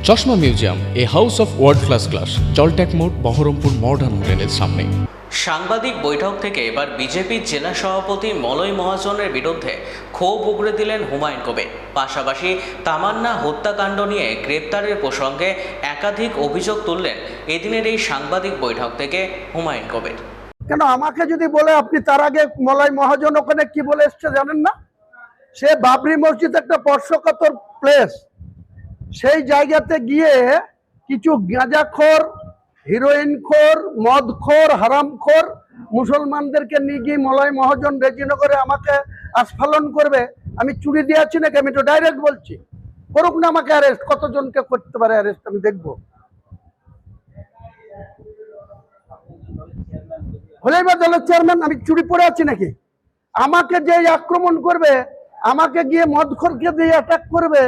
চশমা museum, a house of world class, জলট্যাক মোড়, বহরমপুর মডার্ন হোটেলের সামনে। সাংবাদিক বৈঠক থেকে এবার বিজেপির জেলা সভাপতি মলয় মহাজনের বিরুদ্ধে ক্ষোভ উগরে দিলেন হুমায়ুন কবির। পাশাপাশি তামান্না হত্যাকাণ্ড নিয়ে গ্রেপ্তারের প্রসঙ্গে একাধিক অভিযোগ তুললেন এদিনের এই সাংবাদিক বৈঠক থেকে হুমায়ুন কবির। কেন আমাকে যদি বলে আপনি তার আগে মলয় মহাজন ওখানে কি বলে এসছে জানেন না? সে বাবরি মসজিদ একটা স্পর্শকাতর প্লেস, সেই জায়গাতে গিয়ে কিছু গাঁজাখোর, হিরোইনখোর, মদখোর, হারামখোর মুসলমানদেরকে নিয়ে গিয়ে মলয় মহাজন রেজিনগরে আমাকে আস্ফালন করবে। আমি চুরি দিয়েছি নাকি? আমি তো ডাইরেক্ট বলছি, করুক না আমাকে অ্যারেস্ট। কতজনকে করতে পারে অ্যারেস্ট আমি দেখবো। হলেই বা দলের চেয়ারম্যান, আমি চুরি পড়ে আছি নাকি? আমাকে যে আক্রমণ করবে, আমাকে গিয়ে মদখোরকে দিয়ে অ্যাটাক করবে,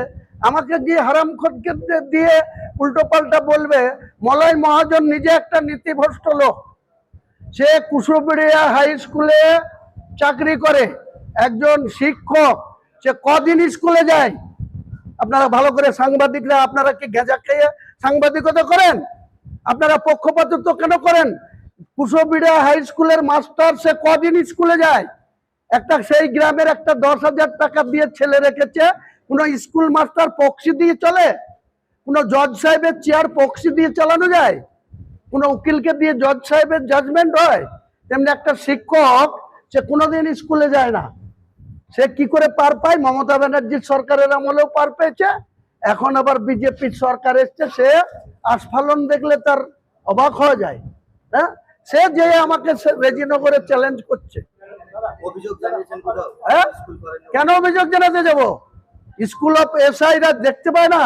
আমাকে গিয়ে হারামখোরকে দিয়ে উল্টো পাল্টা বলবে। মলয় মহাজন নিজে একটা নীতিভ্রষ্ট লোক। সে কুশবিড়িয়া হাই স্কুলে চাকরি করে, একজন শিক্ষক। সে কদিন স্কুলে যায়? আপনারা ভালো করে সাংবাদিকরা, আপনারা কি গেঁজা খেয়ে সাংবাদিকতা করেন? আপনারা পক্ষপাতিত্ব কেন করেন? কুশবিড়িয়া হাই স্কুলের মাস্টার, সে কদিন স্কুলে যায়? একটা সেই গ্রামের একটা 10,000 টাকা দিয়ে ছেলে রেখেছে। কোন স্কুল মাস্টার পক্সি দিয়ে চলে? কোন জজ সাহেবের চেয়ার পক্সি দিয়ে চালানো যায়? কোন উকিলকে দিয়ে জজ সাহেবের জাজমেন্ট হয়? তেমনি একটা শিক্ষক, সে কোনোদিন স্কুলে যায় না। সে কি করে পার পায়? মমতা ব্যানার্জির সরকারের আমলেও পার পেয়েছে, এখন আবার বিজেপির সরকার এসছে। সে আস্ফালন দেখলে তার অবাক হয়ে যায়। হ্যাঁ, সে যে আমাকে রেজিনগরে চ্যালেঞ্জ করছে। হ্যাঁ, কেন অভিযোগ জানাতে যাব? স্কুল অফ এসআইরা দেখতে পায় না,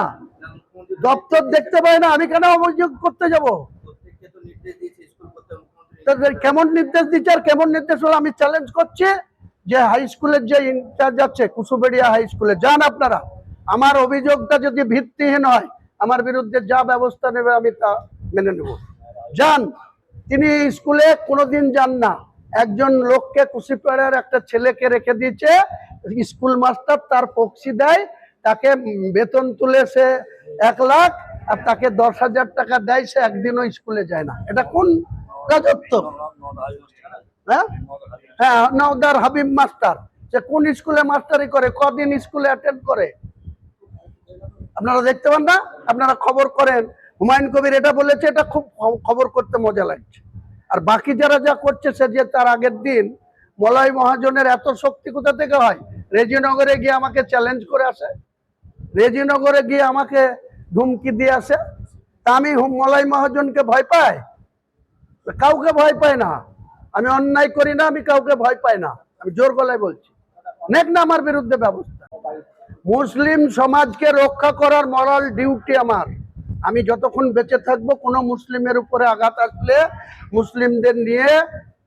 দপ্তর দেখতে পায় না, আমি কেন অভিযোগ করতে যাব? কেমন নির্দেশ দিচ্ছে আর কেমন নির্দেশ হলো আমি চ্যালেঞ্জ করছি যে হাই স্কুলের যে ইনচার্জ আছে কুশবিড়িয়া হাই স্কুলে, যান আপনারা। আমার অভিযোগটা যদি ভিত্তিহীন হয়, আমার বিরুদ্ধে যা ব্যবস্থা নেবে আমি তা মেনে নেব। যান। তিনি স্কুলে কোনোদিন যান না। একজন লোককে, কুশিপাড়ার একটা ছেলেকে রেখে দিয়েছে স্কুল মাস্টার, তার পক্সি দেয়, তাকে বেতন তুলে সে 1 লাখ, আর তাকে 10,000 টাকা দেয়, সে একদিনও স্কুলে যায় না। এটা কোন রাজত্ব? হ্যাঁ হ্যাঁ, নওদার হাবিব মাস্টার, সে কোন স্কুলে মাস্টারি করে? কদিন স্কুলে অ্যাটেন্ড করে? আপনারা দেখতে পান না? আপনারা খবর করেন। হুমায়ুন কবির এটা বলেছে, এটা খুব খবর করতে মজা লাগছে। আর বাকি যারা যা করছে, সে যে তার আগের দিন মলয় মহাজনের এত শক্তি কোথা থেকে হয়? রেজিনগরে গিয়ে আমাকে চ্যালেঞ্জ করে আসে, রেজিনগরে গিয়ে আমাকে ধুমকি দিয়ে আসে। তা আমি মলয় মহাজনকে ভয় পাই? কাউকে ভয় পাই না। আমি অন্যায় করি না, আমি কাউকে ভয় পাই না। আমি জোর গলায় বলছি, নেক না আমার বিরুদ্ধে ব্যবস্থা। মুসলিম সমাজকে রক্ষা করার মরাল ডিউটি আমার। আমি যতক্ষণ বেঁচে থাকবো, কোনো মুসলিমের উপরে আঘাত আসলে মুসলিমদের নিয়ে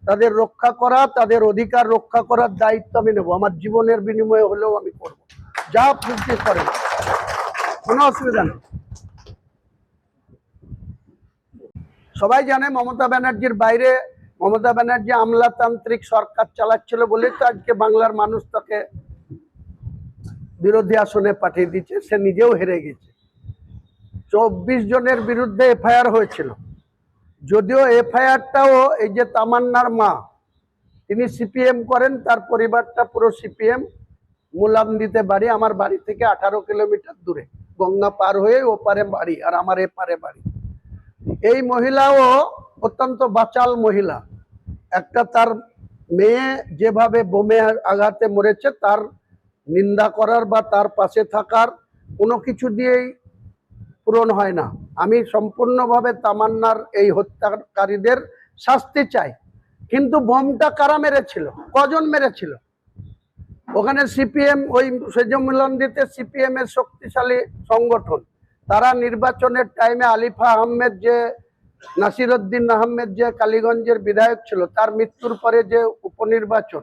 তাদের রক্ষা করা, তাদের অধিকার রক্ষা করার দায়িত্ব আমি নেব। আমার জীবনের বিনিময়ে হলেও আমি করব, যা খুশি করে, কোনো অসুবিধা নেই। সবাই জানে মমতা ব্যানার্জির বাইরে, মমতা ব্যানার্জি আমলাতান্ত্রিক সরকার চালাচ্ছিল বলেই তো আজকে বাংলার মানুষ তাকে বিরোধী আসনে পাঠিয়ে দিচ্ছে। সে নিজেও হেরে গেছে। 24 জনের বিরুদ্ধে এফআইআর হয়েছিল। যদিও এফআইআরটাও, এই যে তামান্নার মা, তিনি সিপিএম করেন, তার পরিবারটা পুরো সিপিএম। মুলামদিতে বাড়ি, আমার বাড়ি থেকে 18 কিলোমিটার দূরে, গঙ্গা পার হয়ে ওপারে বাড়ি, আর আমার এপারে বাড়ি। এই মহিলাও অত্যন্ত বাচাল মহিলা। একটা তার মেয়ে যেভাবে বোমে আঘাতে মরেছে, তার নিন্দা করার বা তার পাশে থাকার কোনো কিছু দিয়েই পূরণ হয় না। আমি সম্পূর্ণভাবে তামান্নার এই হত্যাকারীদের শাস্তি চাই। কিন্তু বোমটা কারা মেরেছিল? কজন মেরেছিল? ওখানে সিপিএম, ওই সেজমিলন্দিতে সিপিএম এর শক্তিশালী সংগঠন। তারা নির্বাচনের টাইমে আলিফা আহমেদ, যে নাসিরউদ্দিন আহমেদ, যে কালীগঞ্জের বিধায়ক ছিল, তার মৃত্যুর পরে যে উপনির্বাচন,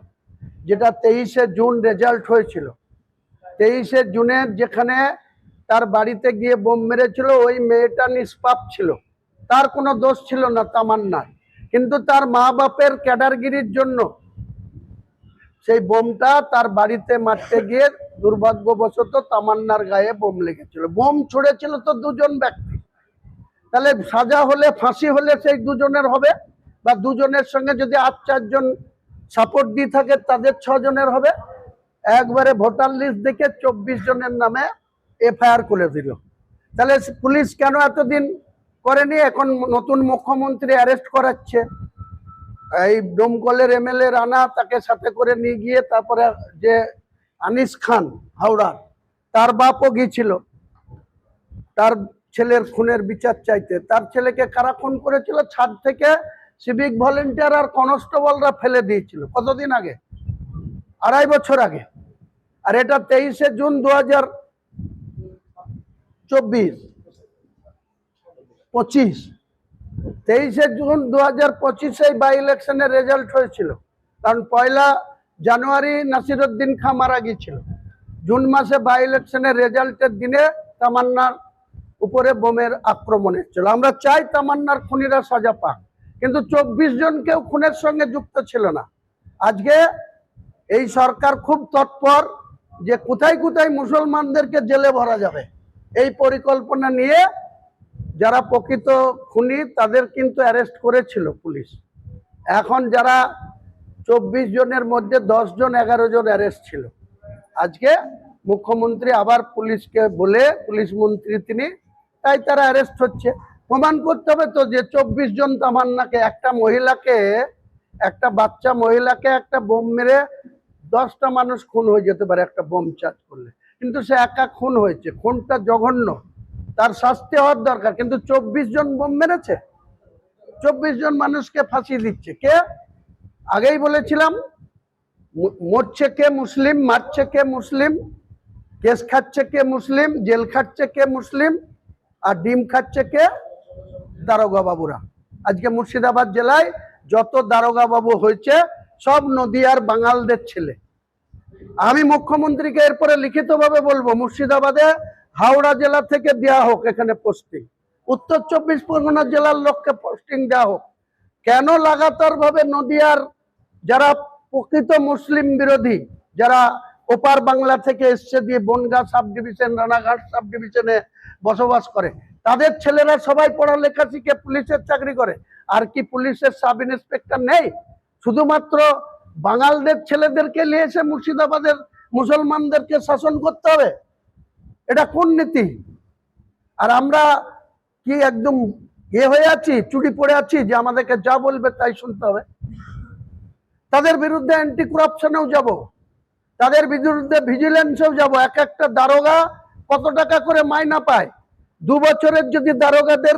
যেটা 23শে জুন রেজাল্ট হয়েছিল, 23শে জুনের যেখানে তার বাড়িতে গিয়ে বোম মেরেছিল, ওই মেয়েটা নিষ্পাপ ছিল, তার কোনো দোষ ছিল না তামান্নার। কিন্তু তার মা বাপের ক্যাডারগিরির জন্য সেই বোমটা তার বাড়িতে মারতে গিয়ে দুর্ভাগ্যবশত তামান্নার গায়ে বোম লেগেছিল। বোম ছুড়েছিল তো দুজন ব্যক্তি, তাহলে সাজা হলে, ফাঁসি হলে সেই দুজনের হবে, বা দুজনের সঙ্গে যদি 8-4 জন সাপোর্ট দিয়ে থাকে তাদের 6 জনের হবে। একবারে ভোটার লিস্ট দেখে 24 জনের নামে এফআইআর করে দিল। তাহলে পুলিশ কেন এতদিন করেনি? এখন নতুন মুখ্যমন্ত্রী অ্যারেস্ট করাচ্ছে। এই ডোমকলের এমএলএ রানা, তাকে সাথে করে নিয়ে গিয়ে তারপরে যে আনিস খান হাওড়ার, তার বাপও গিয়েছিল তার ছেলের খুনের বিচার চাইতে। তার ছেলেকে কারা খুন করেছিল? ছাদ থেকে সিভিক ভলেন্টিয়ার আর কনস্টেবলরা ফেলে দিয়েছিল। কতদিন আগে? 2.5 বছর আগে। আর এটা 23শে জুন 2024, 25, 23শে জুন 2025 বাই ইলেকশনের রেজাল্ট হয়েছিল। কারণ 1 জানুয়ারি নাসিরউদ্দিন খাঁ মারা গিয়েছিল। জুন মাসে বাই ইলেকশনের রেজাল্টের দিনে তামান্নার উপরে বোমের আক্রমণ হচ্ছিল। আমরা চাই তামান্নার খুনিরা সাজা পাক, কিন্তু 24 জন কেউ খুনের সঙ্গে যুক্ত ছিল না। আজকে এই সরকার খুব তৎপর যে কোথায় কোথায় মুসলমানদেরকে জেলে ভরা যাবে, এই পরিকল্পনা নিয়ে যারা প্রকৃত খুনি তাদের কিন্তু অ্যারেস্ট করেছিল পুলিশ। এখন যারা 24 জনের মধ্যে 10 জন 11 জন অ্যারেস্ট ছিল। আজকে মুখ্যমন্ত্রী আবার পুলিশকে বলে, পুলিশ মন্ত্রী তিনি, তাই তারা অ্যারেস্ট হচ্ছে। প্রমাণ করতে হবে তো যে 24 জন তামান্নাকে, একটা মহিলাকে, একটা বাচ্চা মহিলাকে একটা বোম মেরে 10টা মানুষ খুন হয়ে যেতে পারে একটা বোম চার্জ করলে, কিন্তু সে একা খুন হয়েছে। খুনটা জঘন্য, তার শাস্তি হওয়ার দরকার, কিন্তু 24 জন বোম মেরেছে, 24 জন মানুষকে ফাঁসি দিচ্ছে কে? আগেই বলেছিলাম, মরছে কে মুসলিম, মারছে কে মুসলিম, কেস খাচ্ছে কে মুসলিম, জেল খাচ্ছে কে মুসলিম, আর ডিম খাচ্ছে কে? দারোগা বাবুরা। আজকে মুর্শিদাবাদ জেলায় যত দারোগা বাবু হয়েছে সব নদিয়ার বাঙালদের ছেলে। আমি মুখ্যমন্ত্রীকে এরপরে লিখিতভাবে বলবো, মুর্শিদাবাদে হাওড়া জেলা থেকে দেওয়া হোক এখানে পোস্টিং, উত্তর 24 পরগনা জেলার লোককে পোস্টিং দেওয়া হোক। কেন লাগাতার ভাবে নদিয়ার যারা প্রকৃত মুসলিম বিরোধী, যারা ওপার বাংলা থেকে এসছে দিয়ে বনগাঁ সাব ডিভিশন, রানাঘাট সাব ডিভিশনে বসবাস করে, তাদের ছেলেরা সবাই পড়ালেখা শিখে পুলিশের চাকরি করে। আর কি পুলিশের সাব ইন্সপেক্টর নেই? শুধুমাত্র বাঙালদের ছেলেদেরকে নিয়ে এসে মুর্শিদাবাদের মুসলমানদেরকে শাসন করতে হবে? এটা কোন নীতি? আর আমরা কি একদম হয়ে আছি, চুরি পড়ে আছি যে আমাদেরকে যা বলবে তাই শুনতে হবে? তাদের বিরুদ্ধে অ্যান্টি করাপশনেও যাব, তাদের বিরুদ্ধে ভিজিলেন্সেও যাব। একটা দারোগা কত টাকা করে মাইনা পায়? 2 বছরের যদি দারোগাদের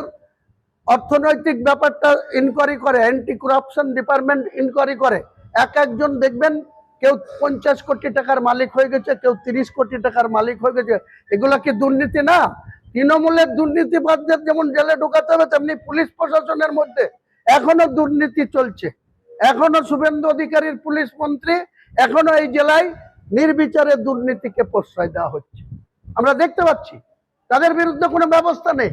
অর্থনৈতিক ব্যাপারটা ইনকোয়ারি করে, অ্যান্টি করাপশন ডিপার্টমেন্ট ইনকোয়ারি করে, একজন দেখবেন কেউ 50 কোটি টাকার মালিক হয়ে গেছে, কেউ 30 কোটি টাকার মালিক হয়ে গেছে। এগুলা কি দুর্নীতি না? তৃণমূলের দুর্নীতিবাদদের যেমন জেলে ঢোকাতে হবে, তেমনি পুলিশ প্রশাসনের মধ্যে এখনো দুর্নীতি চলছে। এখনো শুভেন্দু অধিকারীর পুলিশ মন্ত্রী, এখনো এই জেলায় নির্বিচারে দুর্নীতিকে প্রশ্রয় দেওয়া হচ্ছে। আমরা দেখতে পাচ্ছি তাদের বিরুদ্ধে কোনো ব্যবস্থা নেই,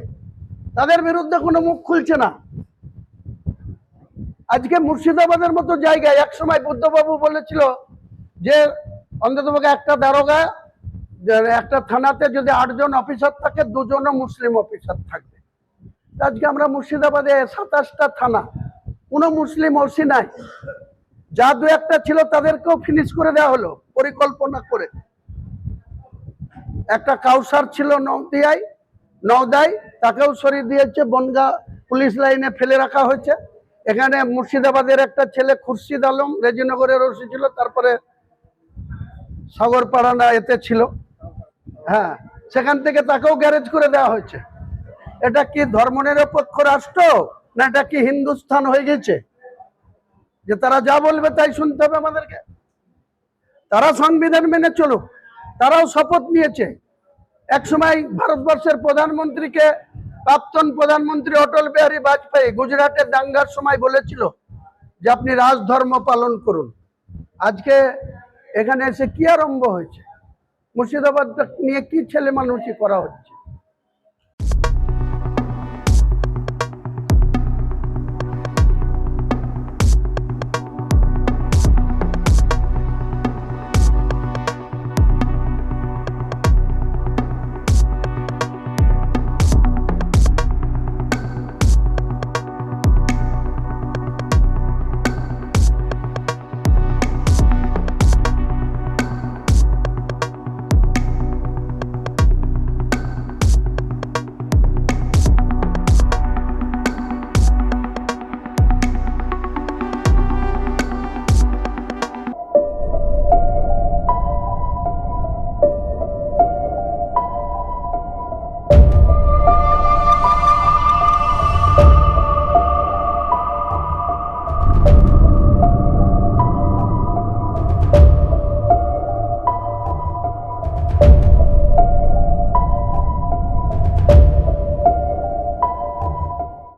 তাদের বিরুদ্ধে কোনো মুখ খুলছে না। আজকে মুর্শিদাবাদের মতো জায়গায় একসময় বুদ্ধবাবু বলেছিল যে অন্ততপক্ষে একটা দারোগা, একটা থানাতে যদি 8 জন অফিসার থাকে, 2 জনও মুসলিম অফিসার থাকবে। আজকে আমরা মুর্শিদাবাদে 27টা থানা, কোনো মুসলিম ওসি নাই। যা 2-1টা ছিল তাদেরকেও ফিনিশ করে দেওয়া হলো পরিকল্পনা করে। একটা কাউসার ছিল নওদায়, তাকেও সরিয়ে দিয়েছে, বনগাঁ পুলিশ লাইনে ফেলে রাখা হয়েছে। এখানে মুর্শিদাবাদের একটা ছেলে খুরশিদ আলম রেজিনগরের ওসি ছিল, তারপরে সাগরপাড়া না এতে ছিল, হ্যাঁ, সেখান থেকে তাকেও গ্যারেজ করে দেওয়া হয়েছে। এটা কি ধর্মনিরপেক্ষ রাষ্ট্র, না এটা কি হিন্দুস্তান হয়ে গেছে যে তারা যা বলবে তাই শুনতে হবে আমাদেরকে? তারা সংবিধান মেনে চলুক, তারাও শপথ নিয়েছে। একসময় ভারতবর্ষের প্রধানমন্ত্রীকে প্রাক্তন প্রধানমন্ত্রী অটল বিহারী বাজপেয়ী গুজরাটের দাঙ্গার সময় বলেছিল যে আপনি রাজধর্ম পালন করুন। আজকে এখানে এসে কি আরম্ভ হয়েছে? মুর্শিদাবাদ নিয়ে কি ছেলে মানুষই করা হচ্ছে?